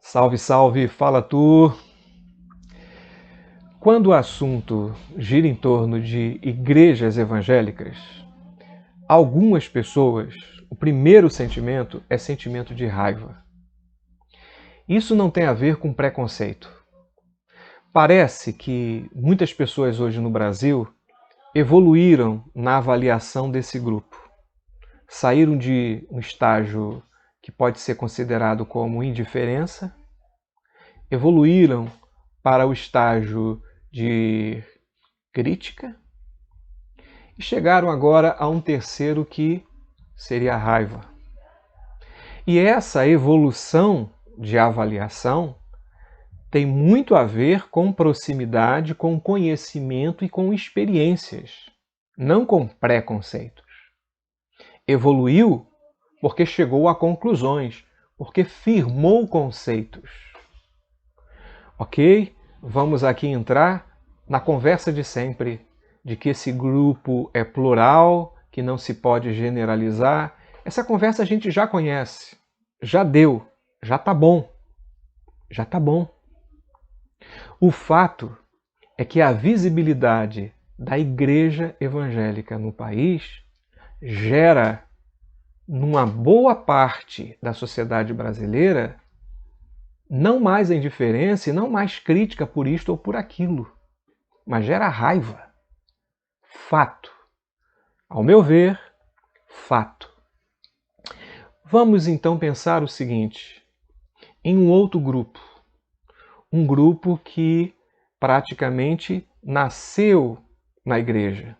Salve, salve, fala tu! Quando o assunto gira em torno de igrejas evangélicas, algumas pessoas, o primeiro sentimento é sentimento de raiva. Isso não tem a ver com preconceito. Parece que muitas pessoas hoje no Brasil evoluíram na avaliação desse grupo. Saíram de um estágio que pode ser considerado como indiferença, evoluíram para o estágio de crítica e chegaram agora a um terceiro que seria a raiva. E essa evolução de avaliação tem muito a ver com proximidade, com conhecimento e com experiências, não com preconceitos. Evoluiu porque chegou a conclusões, porque firmou conceitos. Ok? Vamos aqui entrar na conversa de sempre, de que esse grupo é plural, que não se pode generalizar. Essa conversa a gente já conhece, já deu, já tá bom, já tá bom. O fato é que a visibilidade da igreja evangélica no país gera, numa boa parte da sociedade brasileira, não mais a indiferença e não mais crítica por isto ou por aquilo, mas gera raiva. Fato. Ao meu ver, fato. Vamos então pensar o seguinte, em um outro grupo. Um grupo que praticamente nasceu na igreja,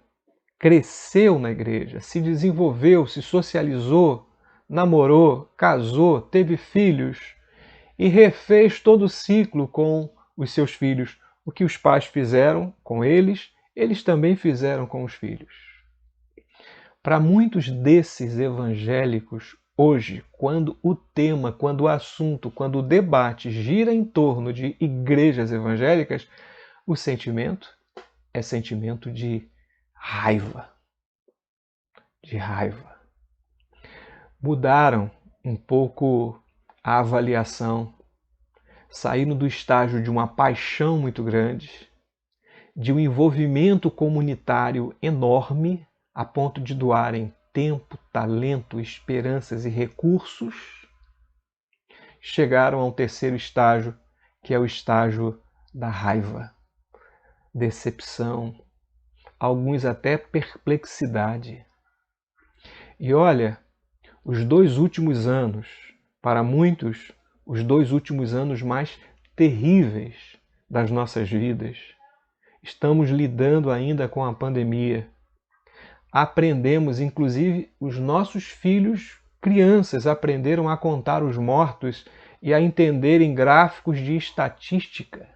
cresceu na igreja, se desenvolveu, se socializou, namorou, casou, teve filhos e refez todo o ciclo com os seus filhos. O que os pais fizeram com eles, eles também fizeram com os filhos. Para muitos desses evangélicos, hoje, quando o tema, quando o assunto, quando o debate gira em torno de igrejas evangélicas, o sentimento é sentimento de raiva. De raiva. Mudaram um pouco a avaliação, saíram do estágio de uma paixão muito grande, de um envolvimento comunitário enorme, a ponto de doarem tempo, talento, esperanças e recursos, chegaram ao terceiro estágio, que é o estágio da raiva, decepção, alguns até perplexidade. E olha, os 2 últimos anos, para muitos, os 2 últimos anos mais terríveis das nossas vidas. Estamos lidando ainda com a pandemia. Aprendemos, inclusive, os nossos filhos, crianças, aprenderam a contar os mortos e a entenderem gráficos de estatística.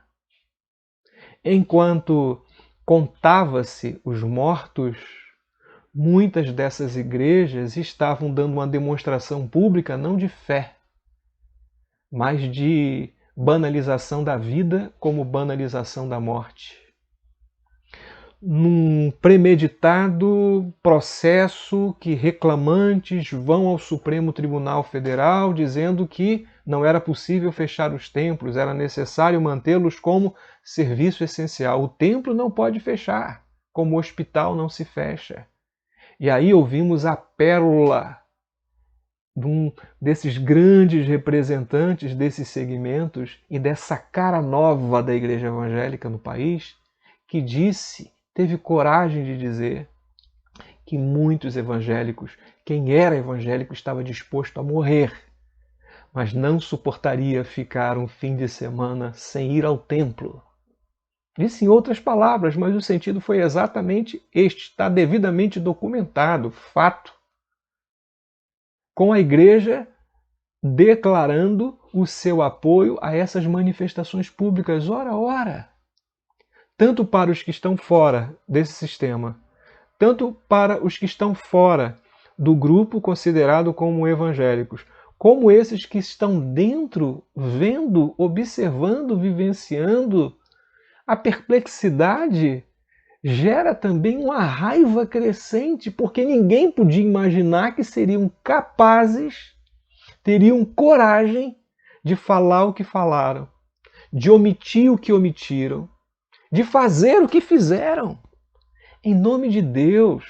Enquanto contava-se os mortos, muitas dessas igrejas estavam dando uma demonstração pública não de fé, mas de banalização da vida como banalização da morte. Num premeditado processo que reclamantes vão ao Supremo Tribunal Federal dizendo que não era possível fechar os templos, era necessário mantê-los como serviço essencial. O templo não pode fechar, como o hospital não se fecha. E aí ouvimos a pérola desses grandes representantes desses segmentos e dessa cara nova da igreja evangélica no país, que teve coragem de dizer que muitos evangélicos, quem era evangélico estava disposto a morrer, mas não suportaria ficar um fim de semana sem ir ao templo. Disse em outras palavras, mas o sentido foi exatamente este, está devidamente documentado, fato. Com a igreja declarando o seu apoio a essas manifestações públicas. Ora! Tanto para os que estão fora desse sistema, tanto para os que estão fora do grupo considerado como evangélicos, como esses que estão dentro, vendo, observando, vivenciando, a perplexidade gera também uma raiva crescente, porque ninguém podia imaginar que seriam capazes, teriam coragem de falar o que falaram, de omitir o que omitiram, de fazer o que fizeram. Em nome de Deus,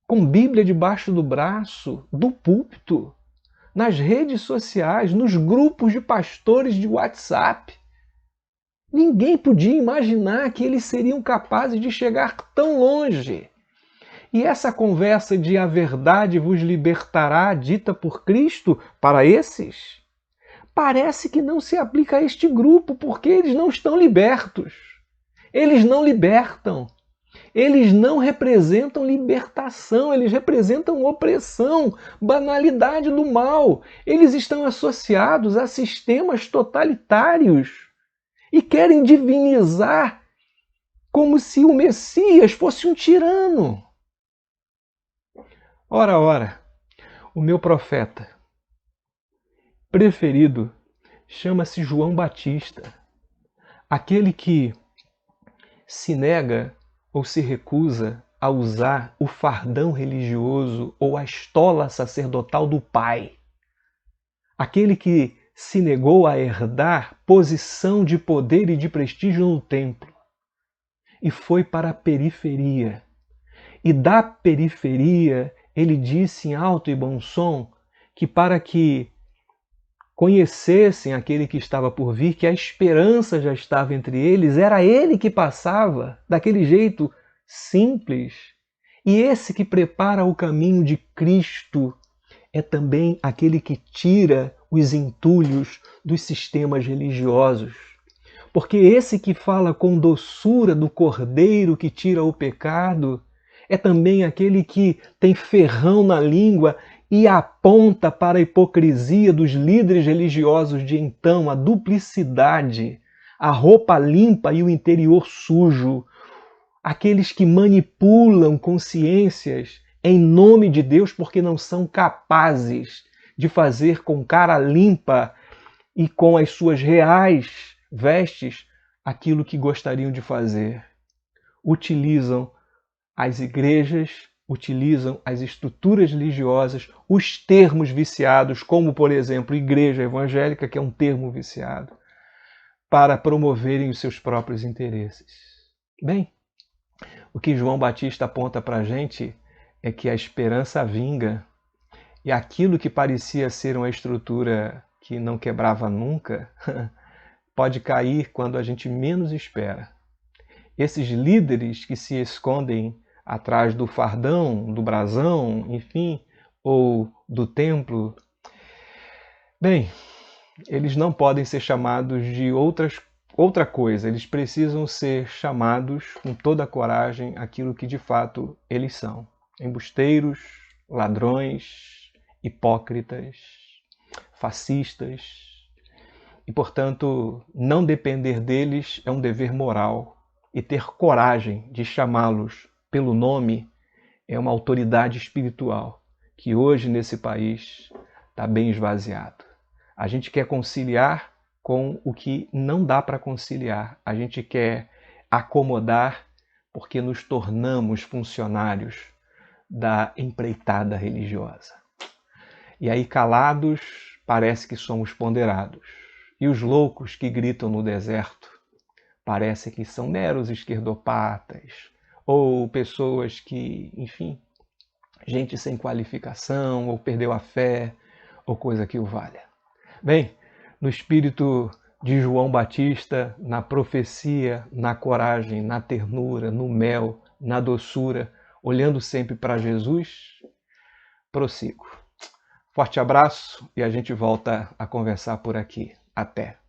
com Bíblia debaixo do braço, do púlpito, nas redes sociais, nos grupos de pastores de WhatsApp. Ninguém podia imaginar que eles seriam capazes de chegar tão longe. E essa conversa de a verdade vos libertará, dita por Cristo, para esses, parece que não se aplica a este grupo, porque eles não estão libertos. Eles não libertam. Eles não representam libertação, eles representam opressão, banalidade do mal. Eles estão associados a sistemas totalitários e querem divinizar como se o Messias fosse um tirano. Ora, o meu profeta preferido chama-se João Batista, aquele que se nega ou se recusa a usar o fardão religioso ou a estola sacerdotal do pai. Aquele que se negou a herdar posição de poder e de prestígio no templo e foi para a periferia. E da periferia ele disse em alto e bom som que para que conhecessem aquele que estava por vir, que a esperança já estava entre eles, era ele que passava daquele jeito simples. E esse que prepara o caminho de Cristo é também aquele que tira os entulhos dos sistemas religiosos. Porque esse que fala com doçura do Cordeiro que tira o pecado é também aquele que tem ferrão na língua e aponta para a hipocrisia dos líderes religiosos de então, a duplicidade, a roupa limpa e o interior sujo. Aqueles que manipulam consciências em nome de Deus porque não são capazes de fazer com cara limpa e com as suas reais vestes aquilo que gostariam de fazer. Utilizam as igrejas, utilizam as estruturas religiosas, os termos viciados, como, por exemplo, igreja evangélica, que é um termo viciado, para promoverem os seus próprios interesses. Bem, o que João Batista aponta para a gente é que a esperança vinga e aquilo que parecia ser uma estrutura que não quebrava nunca, pode cair quando a gente menos espera. Esses líderes que se escondem atrás do fardão, do brasão, enfim, ou do templo, bem, eles não podem ser chamados de outra coisa, eles precisam ser chamados com toda a coragem aquilo que de fato eles são. Embusteiros, ladrões, hipócritas, fascistas, e portanto não depender deles é um dever moral, e ter coragem de chamá-los pelo nome é uma autoridade espiritual que hoje nesse país está bem esvaziado. A gente quer conciliar com o que não dá para conciliar. A gente quer acomodar porque nos tornamos funcionários da empreitada religiosa. E aí calados parece que somos ponderados. E os loucos que gritam no deserto parece que são meros esquerdopatas, ou pessoas que, enfim, gente sem qualificação, ou perdeu a fé, ou coisa que o valha. Bem, no espírito de João Batista, na profecia, na coragem, na ternura, no mel, na doçura, olhando sempre para Jesus, prossigo. Forte abraço e a gente volta a conversar por aqui. Até!